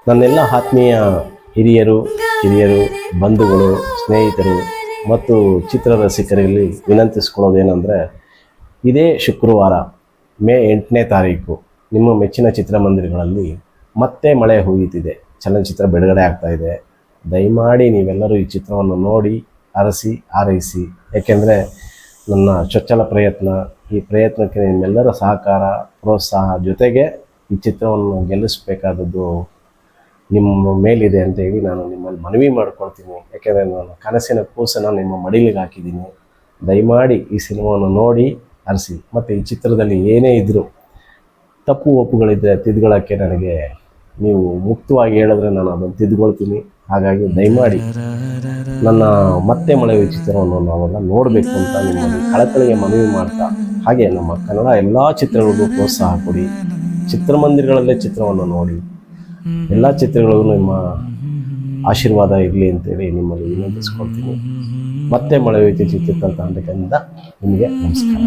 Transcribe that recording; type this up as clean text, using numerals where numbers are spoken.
ನನ್ನೆಲ್ಲ ಆತ್ಮೀಯ ಹಿರಿಯರು ಕಿರಿಯರು ಬಂಧುಗಳು ಸ್ನೇಹಿತರು ಮತ್ತು ಚಿತ್ರರಸಿಕರಲ್ಲಿ ವಿನಂತಿಸ್ಕೊಳ್ಳೋದೇನೆಂದರೆ, ಇದೇ ಶುಕ್ರವಾರ ಮೇ 8ನೇ ತಾರೀಕು ನಿಮ್ಮ ಮೆಚ್ಚಿನ ಚಿತ್ರಮಂದಿರಗಳಲ್ಲಿ ಮತ್ತೆ ಮಳೆ ಹುಯ್ಯುತ್ತಿದೆ. ಚಲನಚಿತ್ರ ಬಿಡುಗಡೆ ಆಗ್ತಾ ಇದೆ. ದಯಮಾಡಿ ನೀವೆಲ್ಲರೂ ಈ ಚಿತ್ರವನ್ನು ನೋಡಿ ಅರಸಿ ಆರೈಸಿ. ಏಕೆಂದರೆ ನನ್ನ ಚೊಚ್ಚಲ ಪ್ರಯತ್ನ, ಈ ಪ್ರಯತ್ನಕ್ಕೆ ನಿಮ್ಮೆಲ್ಲರ ಸಹಕಾರ ಪ್ರೋತ್ಸಾಹ ಜೊತೆಗೆ ಈ ಚಿತ್ರವನ್ನು ಗೆಲ್ಲಿಸಬೇಕಾದದ್ದು ನಿಮ್ಮ ಮೇಲಿದೆ ಅಂತೇಳಿ ನಾನು ನಿಮ್ಮಲ್ಲಿ ಮನವಿ ಮಾಡ್ಕೊಳ್ತೀನಿ. ಯಾಕೆಂದರೆ ನಾನು ಕನಸಿನ ಕೂಸನ್ನು ನಿಮ್ಮ ಮಡಿಲಿಗೆ ಹಾಕಿದ್ದೀನಿ. ದಯಮಾಡಿ ಈ ಸಿನಿಮಾವನ್ನು ನೋಡಿ ಅರಸಿ. ಮತ್ತು ಈ ಚಿತ್ರದಲ್ಲಿ ಏನೇ ಇದ್ದರೂ ತಪ್ಪು ಒಪ್ಪುಗಳಿದ್ದರೆ ತಿದ್ದುಕೊಳ್ಳೋಕ್ಕೆ ನನಗೆ ನೀವು ಮುಕ್ತವಾಗಿ ಹೇಳಿದ್ರೆ ನಾನು ಅದನ್ನು ತಿದ್ದುಕೊಳ್ತೀನಿ. ಹಾಗಾಗಿ ದಯಮಾಡಿ ನನ್ನ ಮತ್ತೆ ಮಳೆ ಚಿತ್ರವನ್ನು ನಾವೆಲ್ಲ ನೋಡಬೇಕು ಅಂತ ನಿಮ್ಮಲ್ಲಿ ಕಳಕಳಿಗೆ ಮನವಿ ಮಾಡ್ತಾ, ಹಾಗೆ ನಮ್ಮ ಕನ್ನಡ ಎಲ್ಲ ಚಿತ್ರಗಳಿಗೂ ಪ್ರೋತ್ಸಾಹ ಕೊಡಿ. ಚಿತ್ರಮಂದಿರಗಳಲ್ಲೇ ಚಿತ್ರವನ್ನು ನೋಡಿ. ಎಲ್ಲ ಚಿತ್ರಗಳಿಗೂ ನಿಮ್ಮ ಆಶೀರ್ವಾದ ಇರಲಿ ಅಂತೇಳಿ ನಿಮ್ಮಲ್ಲಿ ವಿನಂತಿಸ್ಕೊಳ್ತೀನಿ. ಮತ್ತೆ ಮಳೆ ಚಿತ್ರತಂಡದಿಂದ ನಿಮಗೆ ನಮಸ್ಕಾರ.